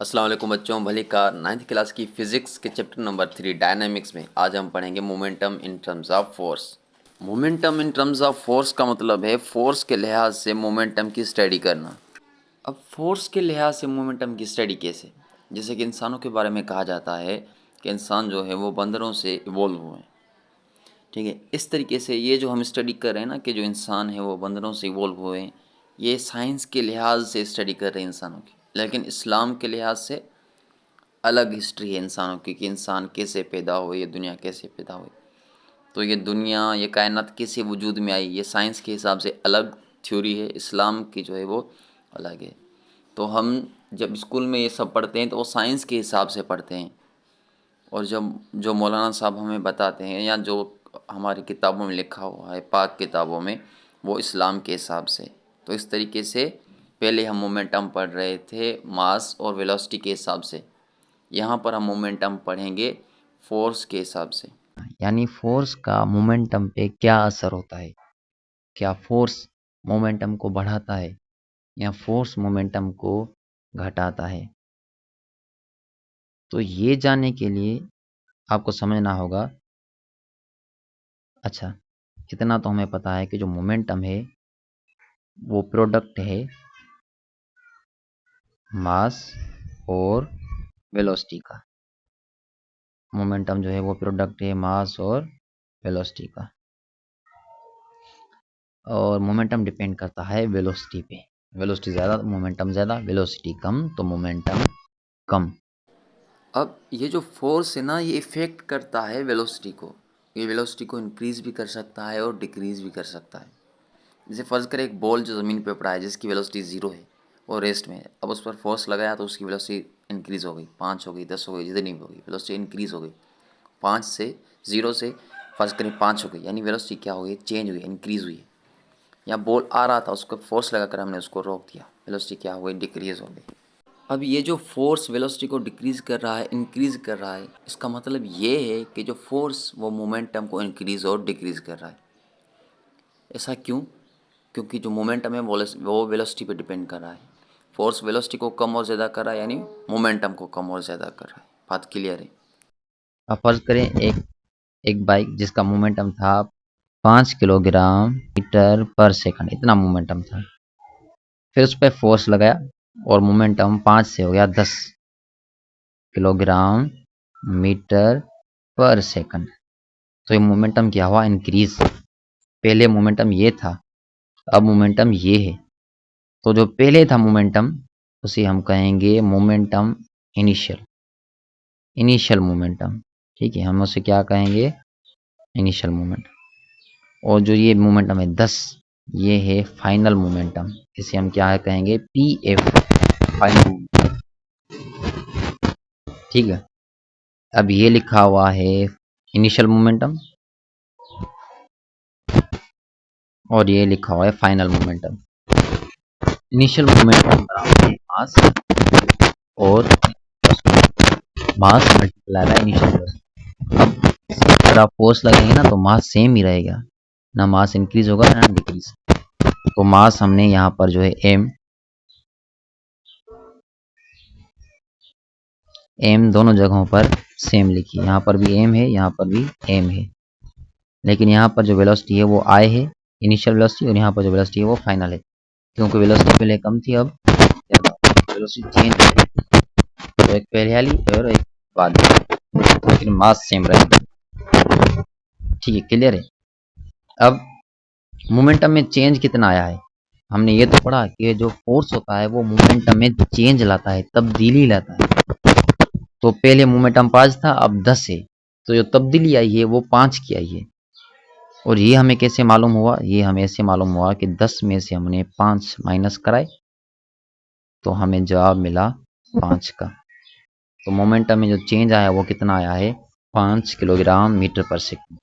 अस्सलाम वालेकुम बच्चों, भली का 9th क्लास की फिजिक्स के चैप्टर नंबर 3 डायनामिक्स में आज हम पढ़ेंगे momentum in terms of force. Momentum in terms of force का मतलब है फोर्स के लिहाज से मोमेंटम की स्टडी करना। अब फोर्स के लिहाज से मोमेंटम की स्टडी कैसे? जैसे कि इंसानों के बारे में कहा जाता है कि इंसान जो है वो बंदरों से इवॉल्व हुए हैं। ठीक है, इस तरीके से ये जो हम स्टडी कर रहे हैं ना कि जो इंसान है वो बंदरों से इवॉल्व हुए हैं, ये साइंस के लिहाज से स्टडी कर रहे हैं इंसानों की। लेकिन इस्लाम के लिहाज से अलग हिस्ट्री है इंसानों की कि इंसान कैसे पैदा हुए, ये दुनिया कैसे पैदा हुई। तो ये दुनिया, ये कायनात कैसे वजूद में आई, ये साइंस के हिसाब से अलग थ्योरी है, इस्लाम की जो है वो अलग है। तो हम जब स्कूल में ये सब पढ़ते हैं तो वो साइंस के हिसाब से पढ़ते हैं, और जब जो मौलाना साहब हमें बताते हैं या जो हमारी किताबों में लिखा हुआ है, पाक किताबों में, वो इस्लाम के हिसाब से। तो इस तरीके से पहले हम मोमेंटम पढ़ रहे थे मास और वेलोसिटी के हिसाब से, यहाँ पर हम मोमेंटम पढ़ेंगे फोर्स के हिसाब से। यानी फोर्स का मोमेंटम पे क्या असर होता है। क्या फोर्स मोमेंटम को बढ़ाता है या फोर्स मोमेंटम को घटाता है। तो ये जानने के लिए आपको समझना होगा। अच्छा, इतना तो हमें पता है कि जो मोमेंटम है वो प्रोडक्ट है मास और वेलोसिटी का। मोमेंटम जो है वो प्रोडक्ट है मास और वेलोसिटी का, और मोमेंटम डिपेंड करता है वेलोसिटी पे। वेलोसिटी ज़्यादा तो मोमेंटम ज़्यादा, वेलोसिटी कम तो मोमेंटम कम। अब ये जो फोर्स है ना, ये इफ़ेक्ट करता है वेलोसिटी को। ये वेलोसिटी को इंक्रीज़ भी कर सकता है और डिक्रीज़ भी कर सकता है। जैसे फ़र्ज़ करें एक बॉल जो ज़मीन पे पड़ा है जिसकी वेलोसिटी 0 है और रेस्ट में है। अब उस पर फोर्स लगाया तो उसकी वेलोसिटी इंक्रीज़ हो गई, 5 हो गई, 10 हो गई, जितनी भी होगी वेलोसिटी इंक्रीज़ हो गई। 5 से 0 से फ़र्ज़ करें 5 हो गई, यानी वेलोसिटी क्या हो गई, चेंज हुई, इंक्रीज़ हुई है। या बॉल आ रहा था, उसको फोर्स लगाकर हमने उसको रोक दिया, वेलोसिटी क्या हो गई, डिक्रीज़ हो गई। अब ये जो फोर्स वेलोसिटी को डिक्रीज़ कर रहा है, इंक्रीज़ कर रहा है, इसका मतलब ये है कि जो फोर्स वो मोमेंटम को इंक्रीज़ और डिक्रीज़ कर रहा है। ऐसा क्यों? क्योंकि जो मोमेंटम है वो वेलोसिटी पे डिपेंड कर रहा है। फोर्स वेलोसिटी को कम और ज़्यादा कर रहा है, यानी मोमेंटम को कम और ज़्यादा कर रहा है। बात क्लियर है? अब फर्ज करें एक एक बाइक जिसका मोमेंटम था 5 किलोग्राम मीटर पर सेकंड, इतना मोमेंटम था। फिर उस पर फोर्स लगाया और मोमेंटम 5 से हो गया 10 किलोग्राम मीटर पर सेकंड। तो ये मोमेंटम क्या हुआ, इंक्रीज। पहले मोमेंटम ये था, अब मोमेंटम ये है। तो जो पहले था मोमेंटम उसे हम कहेंगे मोमेंटम इनिशियल, इनिशियल मोमेंटम। ठीक है, हम उसे क्या कहेंगे, इनिशियल मोमेंट। और जो ये मोमेंटम है 10, ये है फाइनल मोमेंटम। इसे हम क्या कहेंगे, पी एफ, फाइनल। ठीक है, अब ये लिखा हुआ है इनिशियल मोमेंटम और ये लिखा हुआ है फाइनल मोमेंटम। इनिशियल मोमेंटम बराबर है मास और मास मल्टीप्लाई बाय इनिशियल वेलोसिटी। अब अगर आप फोर्स लगाएंगे ना तो मास सेम ही रहेगा, ना मास इंक्रीज होगा ना डिक्रीज। तो मास हमने यहाँ पर जो है एम दोनों जगहों पर सेम लिखी। यहाँ पर भी एम है, यहाँ पर भी एम है। लेकिन यहाँ पर जो वेलोसिटी है वो आई है, इनिशियल वेलोसिटी, और यहाँ पर जो वेलोसिटी है वो फाइनल है। क्योंकि वेलोसिटी पहले कम थी, अब वेलोसिटी चेंज है, तो एक पहले वाली और एक बाद में, लेकिन मास सेम रहेगा। ठीक है, क्लियर है। अब मोमेंटम में चेंज कितना आया है, हमने ये तो पढ़ा कि जो फोर्स होता है वो मोमेंटम में चेंज लाता है, तब्दीली लाता है। तो पहले मोमेंटम 5 था, अब 10 है। तो जो तब्दीली आई है वो 5 की आई है। और ये हमें कैसे मालूम हुआ, ये हमें ऐसे मालूम हुआ कि 10 में से हमने 5 माइनस कराए तो हमें जवाब मिला 5 का। तो मोमेंटम में जो चेंज आया वो कितना आया है, 5 किलोग्राम मीटर पर सेकंड।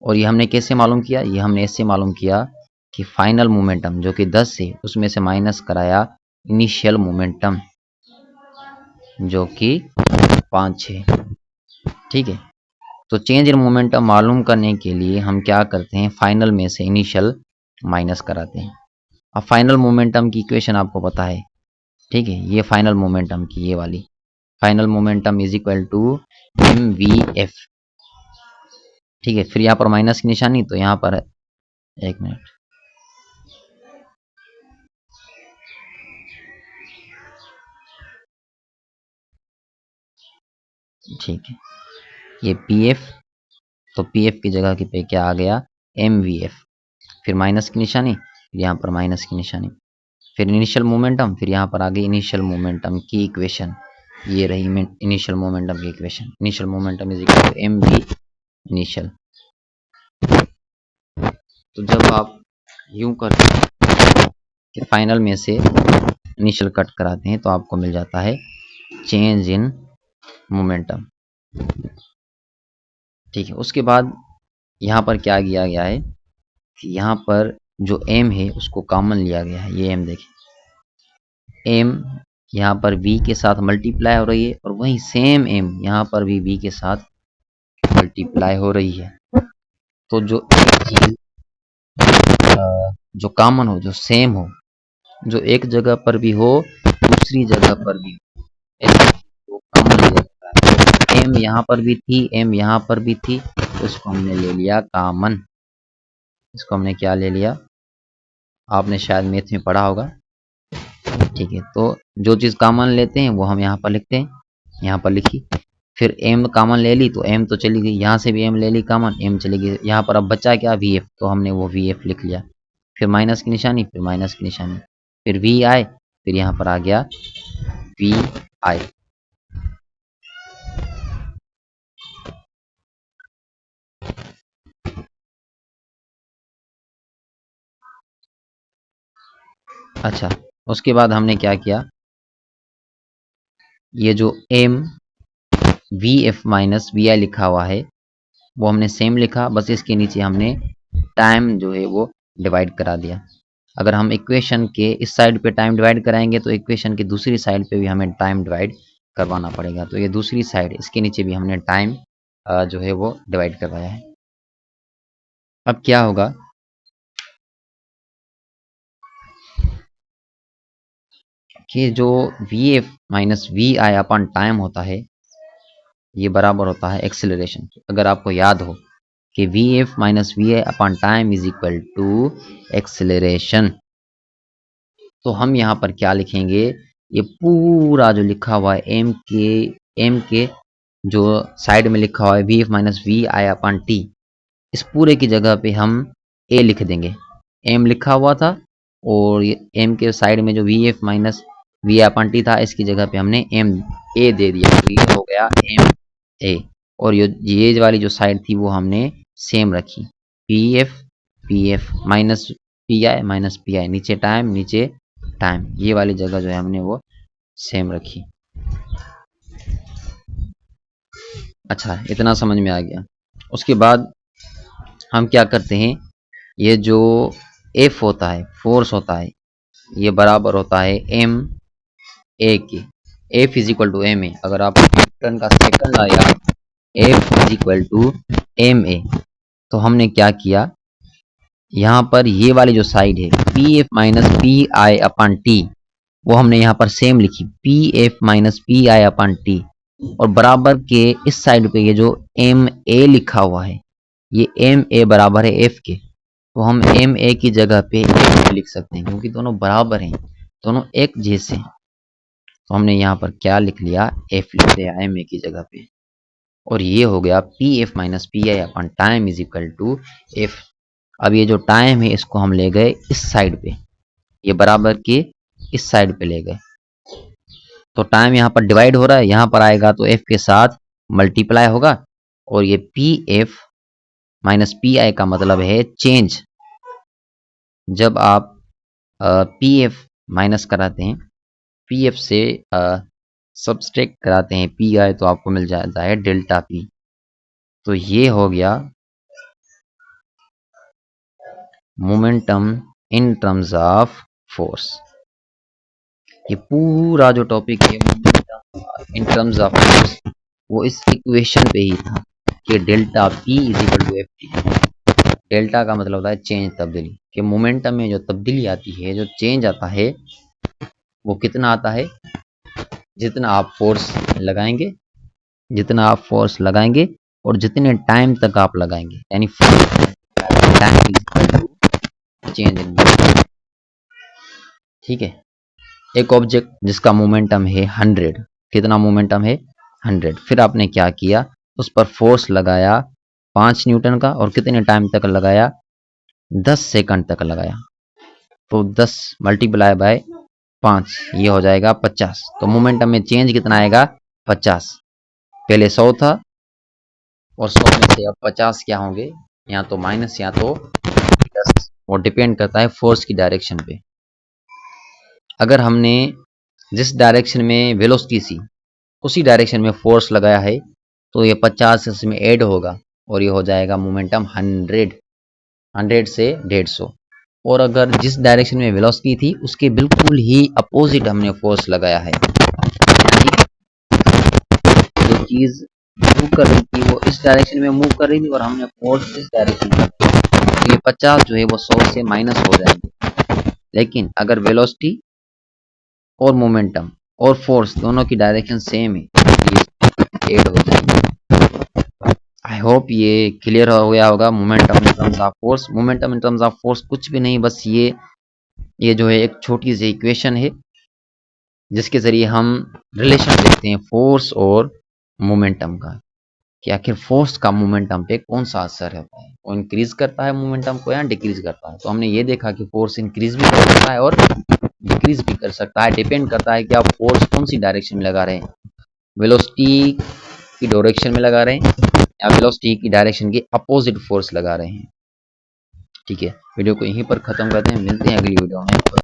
और ये हमने कैसे मालूम किया, ये हमने ऐसे मालूम किया कि फाइनल मोमेंटम जो कि 10 है उसमें से माइनस कराया इनिशियल मोमेंटम जो कि 5 है। ठीक है, तो चेंज इन मोमेंटम मालूम करने के लिए हम क्या करते हैं, फाइनल में से इनिशियल माइनस कराते हैं। अब फाइनल मोमेंटम की इक्वेशन आपको पता है, ठीक है, ये फाइनल मोमेंटम की ये वाली final momentum is equal to m we f. ठीक है, फिर यहाँ पर माइनस की निशानी, तो यहाँ पर 1 मिनट, ठीक है, ये पी एफ, तो पी एफ की जगह की पे क्या आ गया, एम वी एफ, फिर माइनस की निशानी, यहाँ पर माइनस की निशानी, फिर इनिशियल मोमेंटम, फिर यहाँ पर आ गई इनिशियल मोमेंटम की इक्वेशन, ये रही इनिशियल मोमेंटम की equation. Initial momentum is equal to m v initial. तो जब आप यूं करते हैं कि फाइनल में से इनिशियल कट कराते हैं तो आपको मिल जाता है चेंज इन मोमेंटम। ठीक है, उसके बाद यहाँ पर क्या किया गया है कि यहाँ पर जो एम है उसको कॉमन लिया गया है। ये एम देखिए, एम यहाँ पर v के साथ मल्टीप्लाई हो रही है और वही सेम एम यहाँ पर भी v के साथ मल्टीप्लाई हो रही है। तो जो एक चीज जो कॉमन हो, जो सेम हो, जो एक जगह पर भी हो दूसरी जगह पर भी हो, ऐसा वो कॉमन लिया जाता है। एम यहाँ पर भी थी, एम यहाँ पर भी थी, तो इसको हमने ले लिया कॉमन। इसको हमने क्या ले लिया, आपने शायद मैथ में पढ़ा होगा। ठीक है, तो जो चीज़ कॉमन लेते हैं वो हम यहाँ पर लिखते हैं, यहाँ पर लिखी। फिर एम कॉमन ले ली तो एम तो चली गई, यहाँ से भी एम ले ली कॉमन, एम चली गई। यहाँ पर अब बचा क्या, वी एफ, तो हमने वो वी एफ लिख लिया। फिर माइनस की निशानी, फिर माइनस की निशानी, फिर वी आई, फिर यहाँ पर आ गया वी आई। अच्छा, उसके बाद हमने क्या किया, ये जो M V F minus we I लिखा हुआ है वो हमने सेम लिखा, बस इसके नीचे हमने टाइम जो है वो डिवाइड करा दिया। अगर हम इक्वेशन के इस साइड पे टाइम डिवाइड कराएंगे तो इक्वेशन की दूसरी साइड पे भी हमें टाइम डिवाइड करवाना पड़ेगा। तो ये दूसरी साइड, इसके नीचे भी हमने टाइम जो है वो डिवाइड करवाया है। अब क्या होगा कि जो v F minus we i upon time होता है ये बराबर होता है एक्सेलरेशन। अगर आपको याद हो कि v F minus we i upon time is equal to acceleration, तो हम यहाँ पर क्या लिखेंगे, ये पूरा जो लिखा हुआ है एम के जो साइड में लिखा हुआ है v F minus we i upon t, इस पूरे की जगह पे हम ए लिख देंगे। एम लिखा हुआ था और एम के साइड में जो v F minus we i upon t था इसकी जगह पे हमने एम ए दे दिया, तो ये हो गया एम ए। और ये वाली जो साइड थी वो हमने सेम रखी, पी एफ माइनस पी आई, नीचे टाइम, ये वाली जगह जो है हमने वो सेम रखी। अच्छा, इतना समझ में आ गया। उसके बाद हम क्या करते हैं, ये जो एफ होता है, फोर्स होता है, ये बराबर होता है एम ए के। F is equal to m a. अगर आप न्यूटन का सेकंड आया, f is equal to m a, तो हमने क्या किया, यहाँ पर ये वाली जो साइड है P f minus p i upon T, वो हमने यहाँ पर सेम लिखी, P f minus p i upon T. और बराबर के इस साइड पे ये जो एम ए लिखा हुआ है, ये एम ए बराबर है एफ के, तो हम एम ए की जगह पे एफ लिख सकते हैं क्योंकि दोनों बराबर हैं, दोनों एक जैसे हैं। तो हमने यहाँ पर क्या लिख लिया, एफ लिख दिया एम ए की जगह पे। और ये हो गया p f minus p i upon time is equal to f. अब ये जो टाइम है इसको हम ले गए इस साइड पे, ये बराबर के इस साइड पे ले गए, तो टाइम यहाँ पर डिवाइड हो रहा है, यहाँ पर आएगा तो एफ के साथ मल्टीप्लाई होगा। और ये पी एफ माइनस पी आई का मतलब है चेंज। जब आप पी एफ माइनस कराते हैं, पी एफ से सबस्ट्रैक्ट कराते हैं पी आई, तो आपको मिल जाता है डेल्टा पी। तो ये हो गया momentum in terms of force. ये पूरा जो टॉपिक है momentum in terms of force वो इस इक्वेशन पे ही था कि delta p is equal to f t. Delta का मतलब होता है चेंज, तब्दीली, कि मोमेंटम में जो तब्दीली आती है, जो चेंज आता है, वो कितना आता है, जितना आप फोर्स लगाएंगे, जितना आप फोर्स लगाएंगे और जितने टाइम तक आप लगाएंगे, यानी टाइम चेंज इन। ठीक है। एक ऑब्जेक्ट जिसका मोमेंटम है 100, कितना मोमेंटम है 100, फिर आपने क्या किया, उस पर फोर्स लगाया 5 न्यूटन का और कितने टाइम तक लगाया, 10 सेकंड तक लगाया। तो 10 मल्टीप्लाई बाय 5 ये हो जाएगा 50। तो मोमेंटम में चेंज कितना आएगा 50। पहले 100 था और 100 में से अब 50 क्या होंगे, या तो माइनस या तो प्लस, वो डिपेंड करता है फोर्स की डायरेक्शन पे। अगर हमने जिस डायरेक्शन में वेलोसिटी थी उसी डायरेक्शन में फोर्स लगाया है तो ये 50 इसमें ऐड होगा और ये हो जाएगा मोमेंटम 100 से 150। और अगर जिस डायरेक्शन में वेलोसिटी थी उसके बिल्कुल ही अपोजिट हमने फोर्स लगाया है, यानी जो चीज मूव कर रही थी वो इस डायरेक्शन में मूव कर रही थी और हमने फोर्स इस डायरेक्शन में, तो ये 50 जो है वो 100 से माइनस हो जाएंगे। लेकिन अगर वेलोसिटी और मोमेंटम और फोर्स दोनों की डायरेक्शन सेम है तो ये ऐड हो जाएंगे। आई होप ये क्लियर हो गया होगा। Momentum in terms of force, momentum in terms of force कुछ भी नहीं, बस ये जो है एक छोटी सी इक्वेशन है जिसके जरिए हम रिलेशन देखते हैं फोर्स और मोमेंटम का, कि आखिर फोर्स का मोमेंटम पे कौन सा असर होता है, वो इंक्रीज करता है मोमेंटम को या डिक्रीज करता है। तो हमने ये देखा कि फोर्स इंक्रीज भी कर सकता है और डिक्रीज भी कर सकता है, डिपेंड करता है कि आप फोर्स कौन सी डायरेक्शन में लगा रहे हैं, वेलोसिटी की डायरेक्शन में लगा रहे हैं या वेलोसिटी की डायरेक्शन के अपोजिट फोर्स लगा रहे हैं। ठीक है, वीडियो को यहीं पर खत्म करते हैं, मिलते हैं अगली वीडियो में।